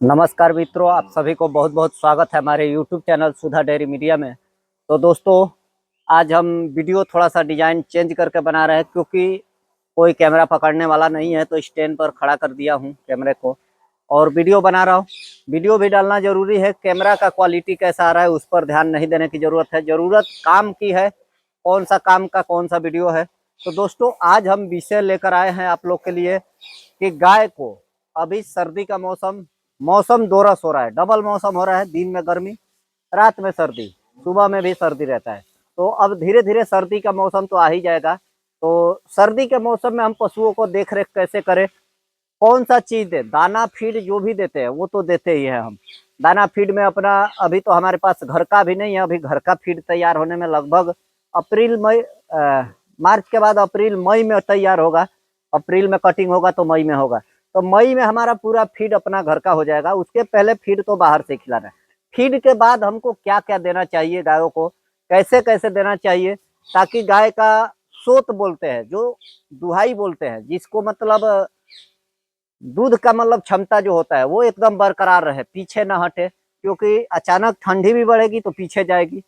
नमस्कार मित्रों, आप सभी को बहुत बहुत स्वागत है हमारे YouTube चैनल सुधा डेयरी मीडिया में। तो दोस्तों, आज हम वीडियो थोड़ा सा डिज़ाइन चेंज करके बना रहे हैं क्योंकि कोई कैमरा पकड़ने वाला नहीं है, तो स्टैंड पर खड़ा कर दिया हूँ कैमरे को और वीडियो बना रहा हूँ। वीडियो भी डालना ज़रूरी है। कैमरा का क्वालिटी कैसा आ रहा है उस पर ध्यान नहीं देने की ज़रूरत है। ज़रूरत काम की है, कौन सा काम का कौन सा वीडियो है। तो दोस्तों, आज हम विषय लेकर आए हैं आप लोग के लिए कि गाय को अभी सर्दी का मौसम दोरस हो रहा है, डबल मौसम हो रहा है। दिन में गर्मी, रात में सर्दी, सुबह में भी सर्दी रहता है। तो अब धीरे धीरे सर्दी का मौसम तो आ ही जाएगा। तो सर्दी के मौसम में हम पशुओं को देख रेख कैसे करें, कौन सा चीज दे, दाना फीड जो भी देते हैं वो तो देते ही हैं हम। दाना फीड में अपना अभी तो हमारे पास घर का भी नहीं है। अभी घर का फीड तैयार होने में लगभग अप्रैल मई मार्च के बाद अप्रैल मई में तैयार होगा। अप्रैल में कटिंग होगा तो मई में होगा। तो मई में हमारा पूरा फीड अपना घर का हो जाएगा। उसके पहले फीड तो बाहर से खिलाना है। फीड के बाद हमको क्या क्या देना चाहिए गायों को, कैसे कैसे देना चाहिए, ताकि गाय का सोत बोलते हैं, जो दुहाई बोलते हैं, जिसको मतलब दूध का मतलब क्षमता जो होता है वो एकदम बरकरार रहे, पीछे ना हटे। क्योंकि अचानक ठंडी भी बढ़ेगी तो पीछे जाएगी,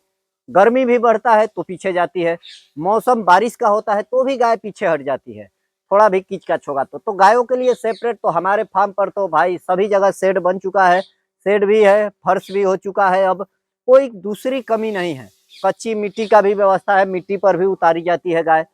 गर्मी भी बढ़ता है तो पीछे जाती है, मौसम बारिश का होता है तो भी गाय पीछे हट जाती है। थोड़ा भी कीचकच होगा तो गायों के लिए सेपरेट तो हमारे फार्म पर तो भाई सभी जगह शेड बन चुका है। शेड भी है, फर्श भी हो चुका है। अब कोई दूसरी कमी नहीं है। कच्ची मिट्टी का भी व्यवस्था है, मिट्टी पर भी उतारी जाती है गाय।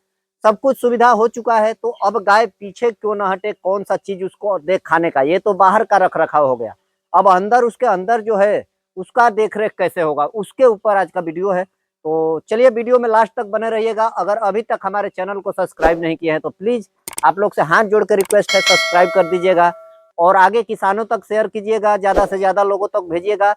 सब कुछ सुविधा हो चुका है। तो अब गाय पीछे क्यों ना हटे, कौन सा चीज उसको देख खाने का, ये तो बाहर का रख रखाव हो गया। अब अंदर, उसके अंदर जो है उसका देख रेख कैसे होगा, उसके ऊपर आज का वीडियो है। तो चलिए वीडियो में लास्ट तक बने रहिएगा। अगर अभी तक हमारे चैनल को सब्सक्राइब नहीं किया है तो प्लीज आप लोग से हाथ जोड़ कर रिक्वेस्ट है, सब्सक्राइब कर दीजिएगा और आगे किसानों तक शेयर कीजिएगा, ज्यादा से ज्यादा लोगों तक भेजिएगा।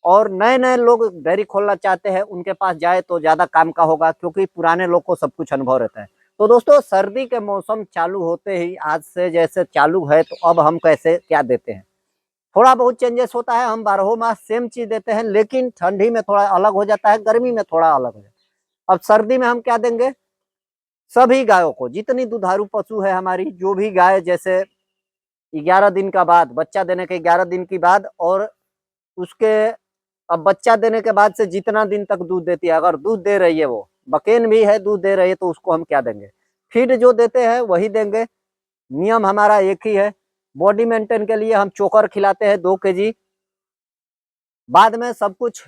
और नए नए लोग डेयरी खोलना चाहते हैं उनके पास जाए तो ज्यादा काम का होगा, क्योंकि पुराने लोग को सब कुछ अनुभव रहता है। तो दोस्तों, सर्दी के मौसम चालू होते ही आज से जैसे चालू है, तो अब हम कैसे क्या देते हैं, थोड़ा बहुत चेंजेस होता है। हम 12 मास सेम चीज देते हैं, लेकिन ठंडी में थोड़ा अलग हो जाता है, गर्मी में थोड़ा अलग हो जाता है। अब सर्दी में हम क्या देंगे, सभी गायों को, जितनी दुधारू पशु है हमारी, जो भी गाय जैसे 11 दिन का बाद, बच्चा देने के 11 दिन के बाद, और उसके अब बच्चा देने के बाद से जितना दिन तक दूध देती है, अगर दूध दे रही है, वो बकेन भी है, दूध दे रही है, तो उसको हम क्या देंगे, फीड जो देते हैं वही देंगे। नियम हमारा एक ही है। बॉडी मेंटेन के लिए हम चोकर खिलाते हैं 2 kg। बाद में सब कुछ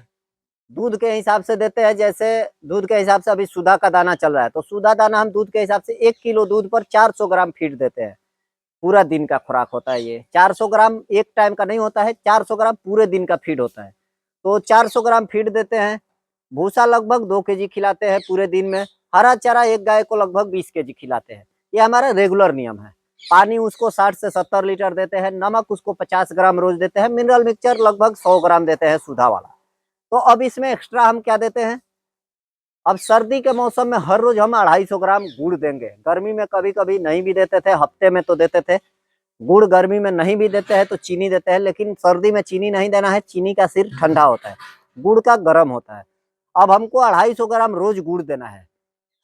दूध के हिसाब से देते हैं। जैसे दूध के हिसाब से अभी सुधा का दाना चल रहा है, तो सुधा दाना हम दूध के हिसाब से 1 किलो दूध पर 400 ग्राम फीड देते हैं। पूरा दिन का खुराक होता है ये। 400 ग्राम एक टाइम का नहीं होता है, 400 ग्राम पूरे दिन का फीड होता है। तो 400 ग्राम फीड देते हैं। भूसा लगभग 2 kg खिलाते हैं पूरे दिन में। हरा चारा एक गाय को लगभग 20 kg खिलाते हैं। ये हमारा रेगुलर नियम है। पानी उसको 60 से 70 लीटर देते हैं। नमक उसको 50 ग्राम रोज देते हैं। मिनरल मिक्सचर लगभग 100 ग्राम देते हैं सुधा वाला। तो अब इसमें एक्स्ट्रा हम क्या देते हैं, अब सर्दी के मौसम में हर रोज हम 250 ग्राम गुड़ देंगे। गर्मी में कभी कभी नहीं भी देते थे, हफ्ते में तो देते थे गुड़। गर्मी में नहीं भी देते हैं तो चीनी देते हैं, लेकिन सर्दी में चीनी नहीं देना है। चीनी का सिर्फ ठंडा होता है, गुड़ का गर्म होता है। अब हमको 250 ग्राम रोज गुड़ देना है।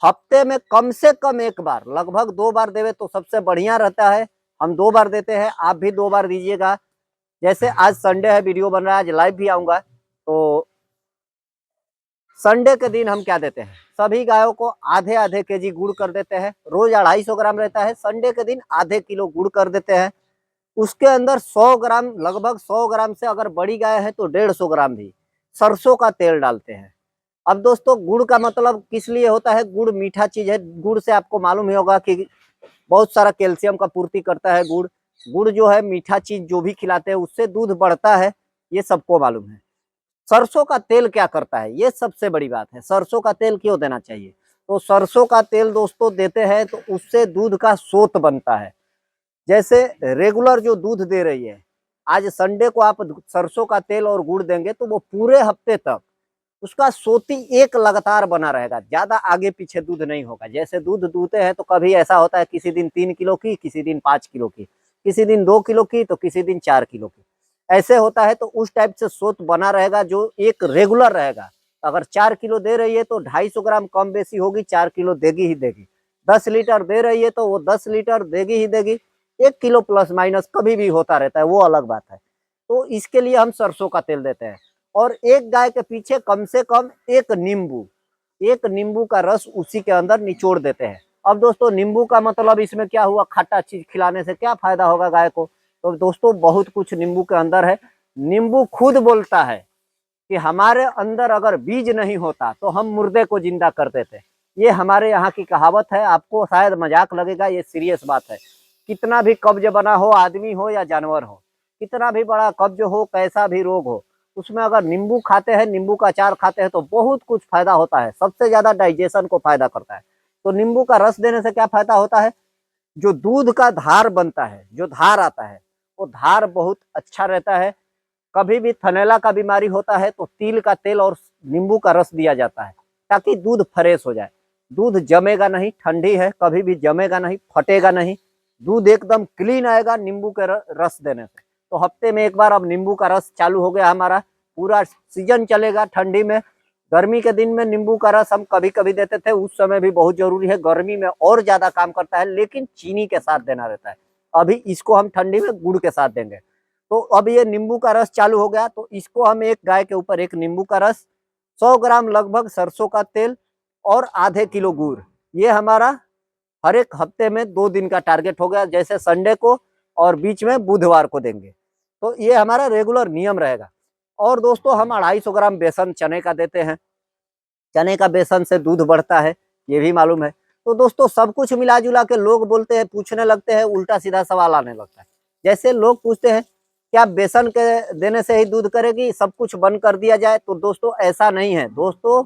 हफ्ते में कम से कम एक बार, लगभग 2 बार देवे तो सबसे बढ़िया रहता है। हम 2 बार देते हैं, आप भी 2 बार दीजिएगा। जैसे आज संडे है, वीडियो बन रहा है, आज लाइव भी आऊंगा। तो संडे के दिन हम क्या देते हैं, सभी गायों को आधे आधे केजी गुड़ कर देते हैं। रोज 250 ग्राम रहता है, संडे के दिन आधे किलो गुड़ कर देते हैं। उसके अंदर 100 ग्राम, लगभग 100 ग्राम से अगर बड़ी गाय है तो 150 ग्राम भी सरसों का तेल डालते हैं। अब दोस्तों, गुड़ का मतलब किस लिए होता है, गुड़ मीठा चीज है। गुड़ से आपको मालूम ही होगा कि बहुत सारा कैल्शियम का पूर्ति करता है गुड़। गुड़ जो है मीठा चीज जो भी खिलाते हैं उससे दूध बढ़ता है, ये सबको मालूम है। सरसों का तेल क्या करता है, ये सबसे बड़ी बात है। सरसों का तेल क्यों देना चाहिए, तो सरसों का तेल दोस्तों देते हैं तो उससे दूध का सोत बनता है। जैसे रेगुलर जो दूध दे रही है, आज संडे को आप सरसों का तेल और गुड़ देंगे तो वो पूरे हफ्ते तक उसका सोती एक लगातार बना रहेगा, ज्यादा आगे पीछे दूध नहीं होगा। जैसे दूध दूहते हैं तो कभी ऐसा होता है किसी दिन 3 किलो की, किसी दिन 5 किलो की, किसी दिन 2 किलो की, तो किसी दिन 4 किलो की, ऐसे होता है। तो उस टाइप से सोत बना रहेगा जो एक रेगुलर रहेगा। अगर 4 किलो दे रही है तो 250 ग्राम कम बेसी होगी, 4 किलो देगी ही देगी। 10 लीटर दे रही है तो वो 10 लीटर देगी ही देगी। 1 किलो प्लस माइनस कभी भी होता रहता है, वो अलग बात है। तो इसके लिए हम सरसों का तेल देते हैं। और एक गाय के पीछे कम से कम एक नींबू का रस उसी के अंदर निचोड़ देते हैं। अब दोस्तों नींबू का मतलब इसमें क्या हुआ, खट्टा चीज खिलाने से क्या फायदा होगा गाय को? तो दोस्तों बहुत कुछ नींबू के अंदर है। नींबू खुद बोलता है कि हमारे अंदर अगर बीज नहीं होता तो हम मुर्दे को जिंदा कर देते। ये हमारे यहाँ की कहावत है, आपको शायद मजाक लगेगा, ये सीरियस बात है। कितना भी कब्ज बना हो, आदमी हो या जानवर हो, कितना भी बड़ा कब्ज हो, कैसा भी रोग हो, उसमें अगर नींबू खाते हैं, नींबू का अचार खाते हैं तो बहुत कुछ फायदा होता है। सबसे ज्यादा डाइजेशन को फायदा करता है। तो नींबू का रस देने से क्या फायदा होता है? जो दूध का धार बनता है, जो धार आता है, वो धार बहुत अच्छा रहता है। कभी भी थनैला का बीमारी होता है तो तिल का तेल और नींबू का रस दिया जाता है, ताकि दूध फ्रेश हो जाए। दूध जमेगा नहीं, ठंडी है, कभी भी जमेगा नहीं, फटेगा नहीं, दूध एकदम क्लीन आएगा नींबू के रस देने से। तो हफ्ते में एक बार अब नींबू का रस चालू हो गया हमारा, पूरा सीजन चलेगा। ठंडी में, गर्मी के दिन में नींबू का रस हम कभी कभी देते थे, उस समय भी बहुत जरूरी है। गर्मी में और ज्यादा काम करता है, लेकिन चीनी के साथ देना रहता है। अभी इसको हम ठंडी में गुड़ के साथ देंगे। तो अब ये नींबू का रस चालू हो गया, तो इसको हम एक गाय के ऊपर एक नींबू का रस, 100 ग्राम लगभग सरसों का तेल और आधे किलो गुड़, ये हमारा हर एक हफ्ते में 2 दिन का टारगेट हो गया। जैसे संडे को और बीच में बुधवार को देंगे, तो ये हमारा रेगुलर नियम रहेगा। और दोस्तों हम 250 ग्राम बेसन चने का देते हैं। चने का बेसन से दूध बढ़ता है, ये भी मालूम है। तो दोस्तों सब कुछ मिला जुला के लोग बोलते हैं, पूछने लगते हैं, उल्टा सीधा सवाल आने लगता है। जैसे लोग पूछते हैं क्या बेसन के देने से ही दूध करेगी, सब कुछ बंद कर दिया जाए? तो दोस्तों ऐसा नहीं है। दोस्तों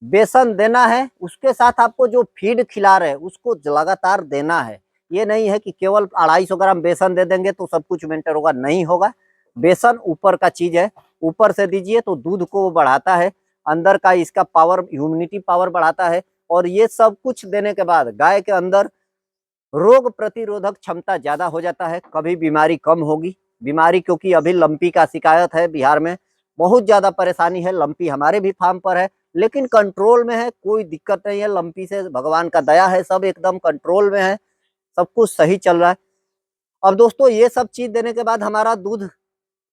बेसन देना है, उसके साथ आपको जो फीड खिला रहे हैं उसको लगातार देना है। ये नहीं है कि केवल 250 ग्राम बेसन दे देंगे तो सब कुछ मेंटेन होगा, नहीं होगा। बेसन ऊपर का चीज है, ऊपर से दीजिए तो दूध को वो बढ़ाता है, अंदर का इसका पावर, ह्यूमिनिटी पावर बढ़ाता है। और ये सब कुछ देने के बाद गाय के अंदर रोग प्रतिरोधक क्षमता ज्यादा हो जाता है, कभी बीमारी कम होगी। बीमारी क्योंकि अभी लंपी का शिकायत है बिहार में, बहुत ज्यादा परेशानी है। लंपी हमारे भी फार्म पर है, लेकिन कंट्रोल में है, कोई दिक्कत नहीं है लंपी से, भगवान का दया है, सब एकदम कंट्रोल में है, सब कुछ सही चल रहा है। अब दोस्तों ये सब चीज देने के बाद हमारा दूध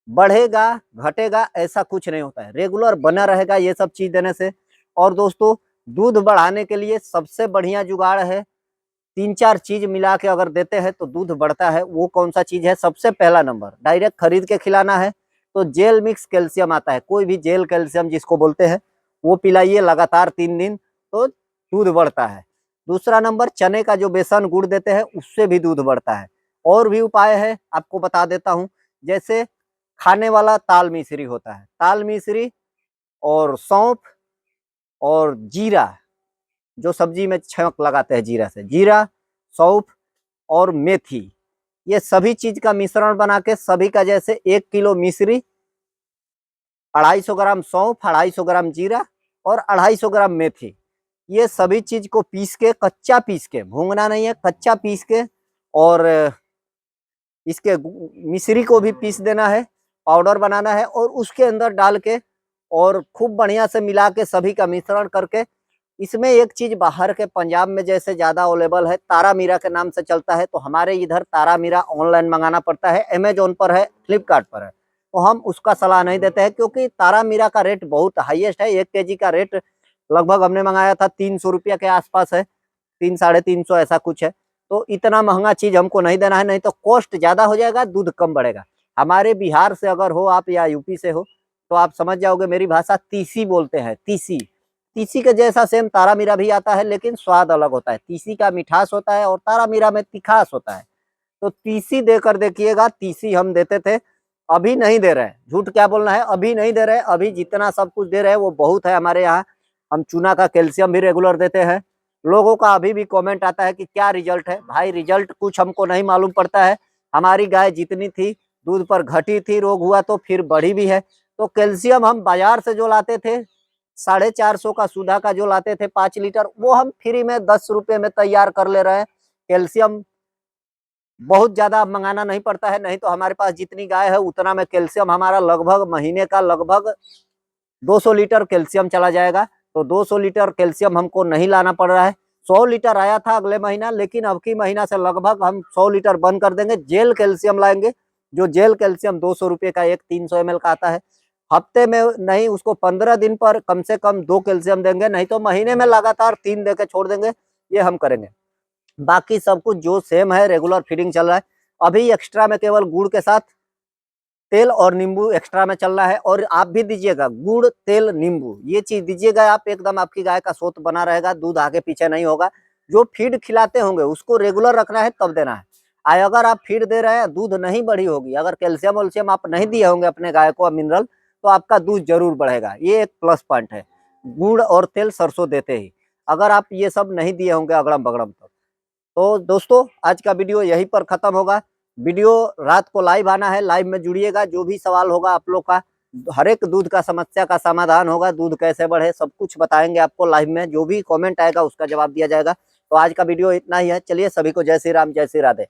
बढ़ेगा घटेगा ऐसा कुछ नहीं होता है, रेगुलर बना रहेगा ये सब चीज देने से। और दोस्तों दूध बढ़ाने के लिए सबसे बढ़िया जुगाड़ है, 3-4 चीज मिला के अगर देते हैं तो दूध बढ़ता है। वो कौन सा चीज है? सबसे पहला नंबर, डायरेक्ट खरीद के खिलाना है तो जेल मिक्स कैल्शियम आता है, कोई भी जेल कैल्शियम जिसको बोलते हैं, वो पिलाइए लगातार 3 दिन, तो दूध बढ़ता है। दूसरा नंबर, चने का जो बेसन गुड़ देते हैं उससे भी दूध बढ़ता है। और भी उपाय है, आपको बता देता हूँ। जैसे खाने वाला ताल मिश्री होता है, ताल मिश्री और सौंफ और जीरा, जो सब्जी में छौंक लगाते हैं जीरा से, जीरा, सौंफ और मेथी, ये सभी चीज का मिश्रण बना के, सभी का जैसे 1 किलो मिश्री, 250 ग्राम सौंफ, 250 ग्राम जीरा और 250 ग्राम मेथी, ये सभी चीज को पीस के, कच्चा पीस के, भूंगना नहीं है, कच्चा पीस के, और इसके मिश्री को भी पीस देना है, पाउडर बनाना है, और उसके अंदर डाल के और खूब बढ़िया से मिला के सभी का मिश्रण करके, इसमें एक चीज बाहर के पंजाब में जैसे ज्यादा अवेलेबल है, तारा मीरा के नाम से चलता है, तो हमारे इधर तारा मीरा ऑनलाइन मंगाना पड़ता है, अमेजोन पर है, फ्लिपकार्ट पर है, तो हम उसका सलाह नहीं देते हैं, क्योंकि तारा मीरा का रेट बहुत हाईएस्ट है। 1 केजी का रेट लगभग हमने मंगाया था 300 रुपया के आसपास है, 300-350 ऐसा कुछ है। तो इतना महंगा चीज हमको नहीं देना है, नहीं तो कॉस्ट ज्यादा हो जाएगा, दूध कम बढ़ेगा। हमारे बिहार से अगर हो आप या यूपी से हो तो आप समझ जाओगे, मेरी भाषा तीसी बोलते हैं, तीसी, तीसी के जैसा सेम तारा मीरा भी आता है, लेकिन स्वाद अलग होता है। तीसी का मिठास होता है और तारा मीरा में तिखास होता है। तो तीसी देकर देखिएगा, तीसी हम देते थे, अभी नहीं दे रहे, झूठ क्या बोलना है, अभी नहीं दे रहे। अभी जितना सब कुछ दे रहे हैं वो बहुत है हमारे यहाँ। हम चूना का कैल्शियम भी रेगुलर देते हैं। लोगों का अभी भी कमेंट आता है कि क्या रिजल्ट है। भाई रिजल्ट कुछ हमको नहीं मालूम पड़ता है, हमारी गाय जितनी थी दूध पर घटी थी, रोग हुआ तो फिर बढ़ी भी है। तो कैल्शियम हम बाजार से जो लाते थे 450 का, सुधा का जो लाते थे 5 लीटर, वो हम फ्री में 10 रुपए में तैयार कर ले रहे हैं। कैल्शियम बहुत ज्यादा मंगाना नहीं पड़ता है, नहीं तो हमारे पास जितनी गाय है उतना में कैल्शियम हमारा लगभग महीने का लगभग 200 लीटर कैल्शियम चला जाएगा। तो 200 लीटर कैल्शियम हमको नहीं लाना पड़ रहा है, 100 लीटर आया था अगले महीना, लेकिन अब की महीना से लगभग हम 100 लीटर बंद कर देंगे। जेल कैल्शियम लाएंगे, जो जेल कैल्शियम 200 रुपये का एक 300 ml का आता है। हफ्ते में नहीं, उसको 15 दिन पर कम से कम 2 कैल्शियम देंगे, नहीं तो महीने में लगातार 3 दे के छोड़ देंगे, ये हम करेंगे। बाकी सब कुछ जो सेम है, रेगुलर फीडिंग चल रहा है। अभी एक्स्ट्रा में केवल गुड़ के साथ तेल और नींबू एक्स्ट्रा में चल रहा है, और आप भी दीजिएगा गुड़ तेल नींबू, ये चीज दीजिएगा आप, एकदम आपकी गाय का सोत बना रहेगा, दूध आगे पीछे नहीं होगा। जो फीड खिलाते होंगे उसको रेगुलर रखना है, तब देना है। अगर आप फीड दे रहे हैं, दूध नहीं बढ़ी होगी, अगर कैल्शियम वल्शियम आप नहीं दिए होंगे अपने गाय को मिनरल, तो आपका दूध जरूर बढ़ेगा, ये एक प्लस पॉइंट है। गुड़ और तेल सरसों देते ही, अगर आप ये सब नहीं दिए होंगे अगड़म बगड़म तो दोस्तों आज का वीडियो यहीं पर खत्म होगा। वीडियो रात को लाइव आना है, लाइव में जुड़िएगा, जो भी सवाल होगा आप लोग का, हर एक दूध का समस्या का समाधान होगा, दूध कैसे बढ़े सब कुछ बताएंगे आपको लाइव में, जो भी कमेंट आएगा उसका जवाब दिया जाएगा। तो आज का वीडियो इतना ही है, चलिए सभी को जय श्री राम, जय श्री राधे।